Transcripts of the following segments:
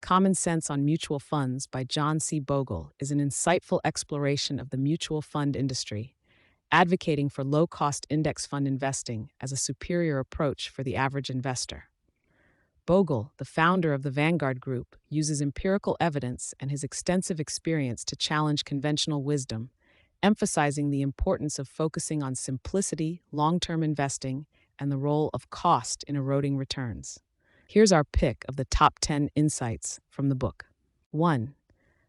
Common Sense on Mutual Funds by John C. Bogle is an insightful exploration of the mutual fund industry, advocating for low cost index fund investing as a superior approach for the average investor. Bogle, the founder of the Vanguard Group, uses empirical evidence and his extensive experience to challenge conventional wisdom, emphasizing the importance of focusing on simplicity, long term investing, and the role of cost in eroding returns. Here's our pick of the top 10 insights from the book. 1.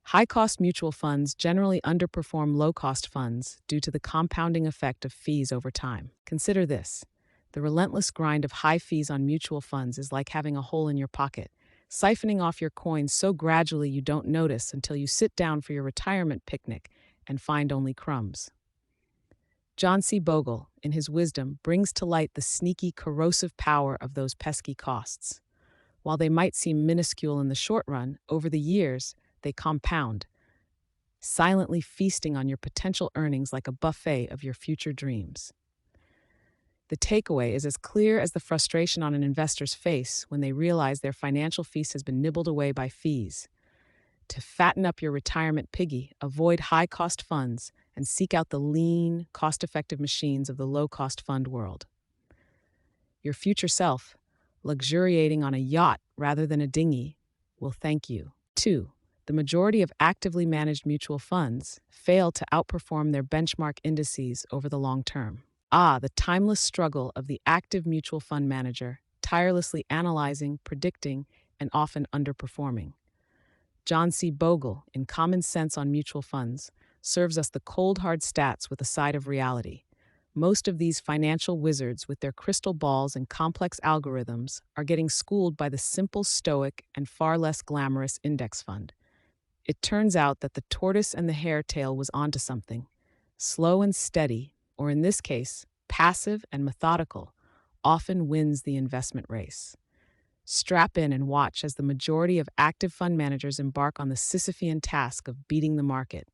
High cost mutual funds generally underperform low cost funds due to the compounding effect of fees over time. Consider this: the relentless grind of high fees on mutual funds is like having a hole in your pocket, siphoning off your coins so gradually you don't notice until you sit down for your retirement picnic and find only crumbs. John C. Bogle, in his wisdom, brings to light the sneaky, corrosive power of those pesky costs. While they might seem minuscule in the short run, over the years, they compound, silently feasting on your potential earnings like a buffet of your future dreams. The takeaway is as clear as the frustration on an investor's face when they realize their financial feast has been nibbled away by fees. To fatten up your retirement piggy, avoid high-cost funds and seek out the lean, cost-effective machines of the low-cost fund world. Your future self, luxuriating on a yacht rather than a dinghy, will thank you. 2. The majority of actively managed mutual funds fail to outperform their benchmark indices over the long term. The timeless struggle of the active mutual fund manager, tirelessly analyzing, predicting, and often underperforming. John C. Bogle, in Common Sense on Mutual Funds, serves us the cold hard stats with a side of reality. Most of these financial wizards with their crystal balls and complex algorithms are getting schooled by the simple, stoic, and far less glamorous index fund. It turns out that the tortoise and the hare tale was onto something. Slow and steady, or in this case, passive and methodical, often wins the investment race. Strap in and watch as the majority of active fund managers embark on the Sisyphean task of beating the market,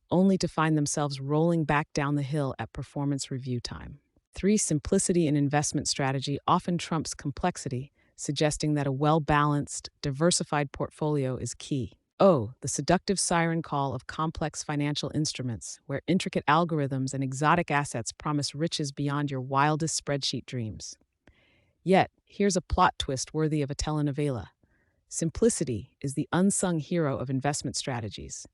only to find themselves rolling back down the hill at performance review time. 3. Simplicity in investment strategy often trumps complexity, suggesting that a well-balanced, diversified portfolio is key. The seductive siren call of complex financial instruments, where intricate algorithms and exotic assets promise riches beyond your wildest spreadsheet dreams. Yet, here's a plot twist worthy of a telenovela. Simplicity is the unsung hero of investment strategies.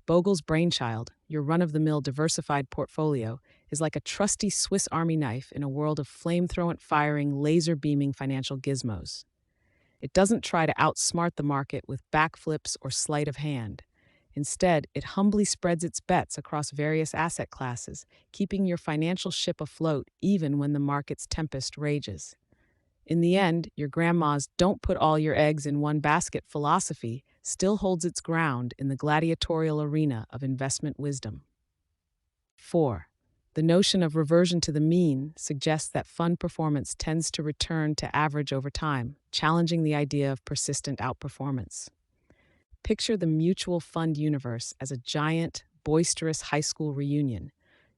Bogle's brainchild, your run-of-the-mill diversified portfolio, is like a trusty Swiss Army knife in a world of flamethrower-firing, laser-beaming financial gizmos. It doesn't try to outsmart the market with backflips or sleight of hand. Instead, it humbly spreads its bets across various asset classes, keeping your financial ship afloat even when the market's tempest rages. In the end, your grandma's "don't put all your eggs in one basket" philosophy still holds its ground in the gladiatorial arena of investment wisdom. 4. The notion of reversion to the mean suggests that fund performance tends to return to average over time, challenging the idea of persistent outperformance. Picture the mutual fund universe as a giant, boisterous high school reunion.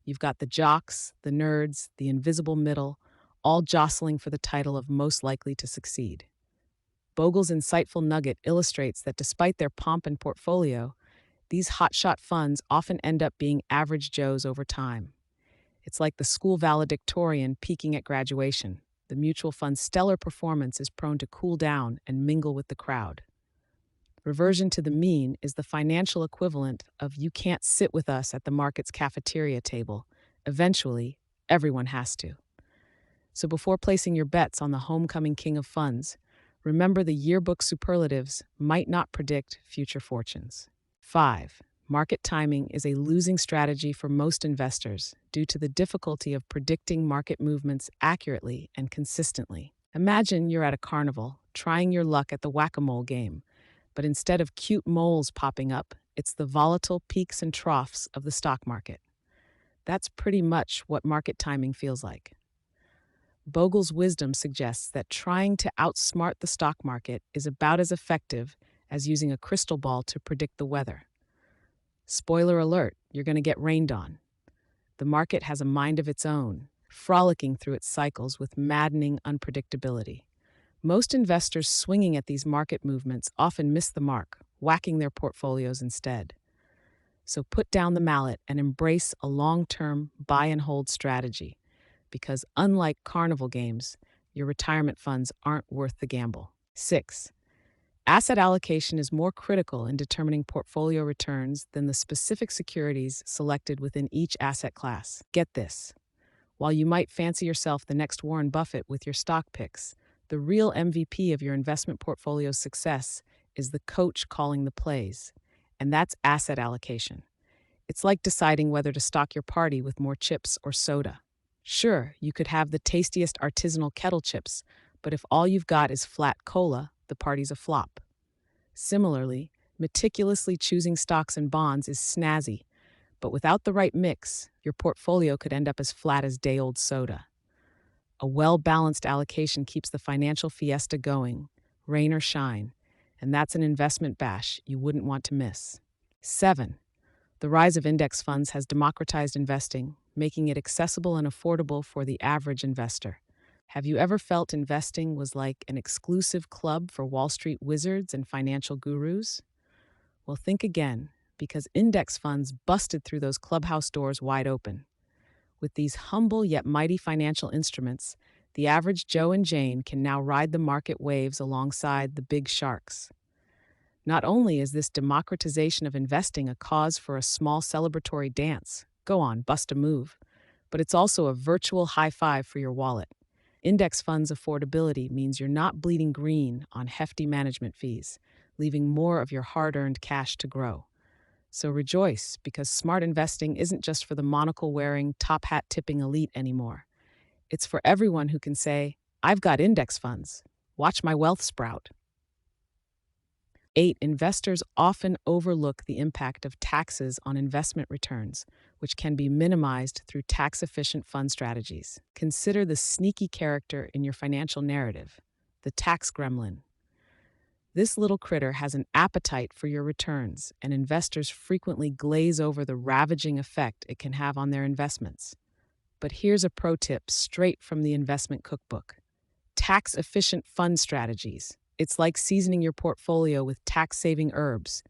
You've got the jocks, the nerds, the invisible middle, all jostling for the title of most likely to succeed. Bogle's insightful nugget illustrates that despite their pomp and portfolio, these hotshot funds often end up being average Joes over time. It's like the school valedictorian peaking at graduation. The mutual fund's stellar performance is prone to cool down and mingle with the crowd. Reversion to the mean is the financial equivalent of "you can't sit with us at the market's cafeteria table." Eventually, everyone has to. So before placing your bets on the homecoming king of funds, remember the yearbook superlatives might not predict future fortunes. 5. Market timing is a losing strategy for most investors due to the difficulty of predicting market movements accurately and consistently. Imagine you're at a carnival, trying your luck at the whack-a-mole game, but instead of cute moles popping up, it's the volatile peaks and troughs of the stock market. That's pretty much what market timing feels like. Bogle's wisdom suggests that trying to outsmart the stock market is about as effective as using a crystal ball to predict the weather. Spoiler alert, you're going to get rained on. The market has a mind of its own, frolicking through its cycles with maddening unpredictability. Most investors swinging at these market movements often miss the mark, whacking their portfolios instead. So put down the mallet and embrace a long-term buy and hold strategy, because unlike carnival games, your retirement funds aren't worth the gamble. 6. Asset allocation is more critical in determining portfolio returns than the specific securities selected within each asset class. Get this. While you might fancy yourself the next Warren Buffett with your stock picks, the real MVP of your investment portfolio's success is the coach calling the plays, and that's asset allocation. It's like deciding whether to stock your party with more chips or soda. Sure, you could have the tastiest artisanal kettle chips, but if all you've got is flat cola, the party's a flop. Similarly, meticulously choosing stocks and bonds is snazzy, but without the right mix, your portfolio could end up as flat as day-old soda. A well-balanced allocation keeps the financial fiesta going, rain or shine, and that's an investment bash you wouldn't want to miss. 7. The rise of index funds has democratized investing, making it accessible and affordable for the average investor. Have you ever felt investing was like an exclusive club for Wall Street wizards and financial gurus? Well, think again, because index funds busted through those clubhouse doors wide open. With these humble yet mighty financial instruments, the average Joe and Jane can now ride the market waves alongside the big sharks. Not only is this democratization of investing a cause for a small celebratory dance, go on, bust a move, but it's also a virtual high five for your wallet. Index funds affordability means you're not bleeding green on hefty management fees, leaving more of your hard-earned cash to grow. So rejoice, because smart investing isn't just for the monocle-wearing, top-hat-tipping elite anymore. It's for everyone who can say, I've got index funds. Watch my wealth sprout. 8. Investors often overlook the impact of taxes on investment returns, which can be minimized through tax-efficient fund strategies. Consider the sneaky character in your financial narrative, the tax gremlin. This little critter has an appetite for your returns, and investors frequently glaze over the ravaging effect it can have on their investments. But here's a pro tip straight from the investment cookbook. Tax-efficient fund strategies. It's like seasoning your portfolio with tax-saving herbs.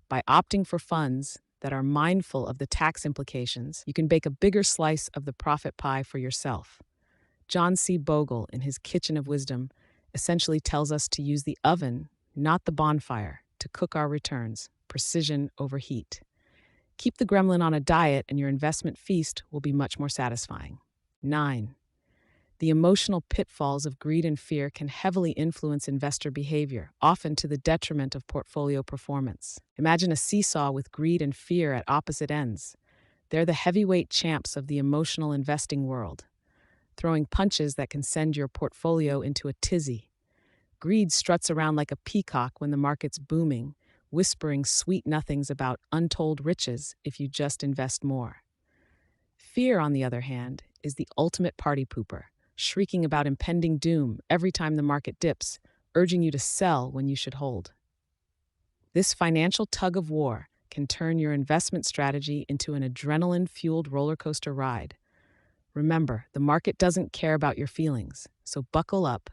By opting for funds that are mindful of the tax implications, you can bake a bigger slice of the profit pie for yourself. John C. Bogle, in his Kitchen of Wisdom, essentially tells us to use the oven, not the bonfire, to cook our returns, precision over heat. Keep the gremlin on a diet and your investment feast will be much more satisfying. 9. The emotional pitfalls of greed and fear can heavily influence investor behavior, often to the detriment of portfolio performance. Imagine a seesaw with greed and fear at opposite ends. They're the heavyweight champs of the emotional investing world, throwing punches that can send your portfolio into a tizzy. Greed struts around like a peacock when the market's booming, whispering sweet nothings about untold riches if you just invest more. Fear, on the other hand, is the ultimate party pooper, shrieking about impending doom every time the market dips, urging you to sell when you should hold. This financial tug-of-war can turn your investment strategy into an adrenaline-fueled roller coaster ride. Remember, the market doesn't care about your feelings, so buckle up,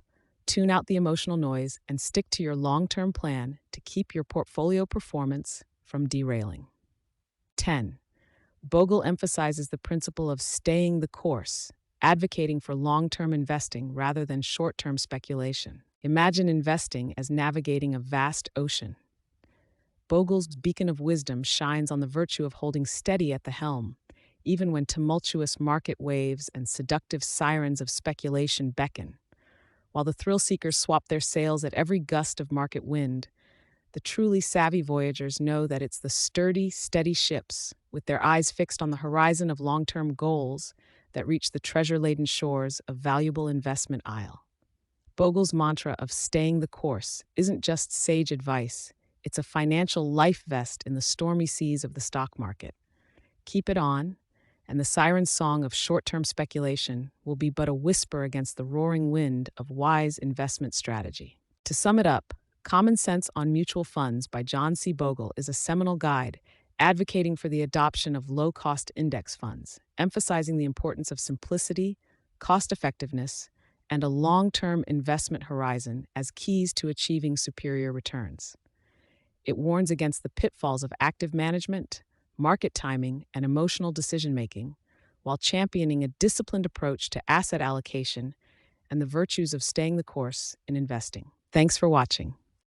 tune out the emotional noise, and stick to your long-term plan to keep your portfolio performance from derailing. 10. Bogle emphasizes the principle of staying the course, advocating for long-term investing rather than short-term speculation. Imagine investing as navigating a vast ocean. Bogle's beacon of wisdom shines on the virtue of holding steady at the helm, even when tumultuous market waves and seductive sirens of speculation beckon. While the thrill-seekers swap their sails at every gust of market wind, the truly savvy voyagers know that it's the sturdy, steady ships, with their eyes fixed on the horizon of long-term goals, that reach the treasure-laden shores of valuable investment isle. Bogle's mantra of staying the course isn't just sage advice, it's a financial life vest in the stormy seas of the stock market. Keep it on, and the siren song of short-term speculation will be but a whisper against the roaring wind of wise investment strategy. To sum it up, Common Sense on Mutual Funds by John C. Bogle is a seminal guide advocating for the adoption of low-cost index funds, emphasizing the importance of simplicity, cost-effectiveness, and a long-term investment horizon as keys to achieving superior returns. It warns against the pitfalls of active management, market timing, and emotional decision-making, while championing a disciplined approach to asset allocation and the virtues of staying the course in investing. Thanks for watching.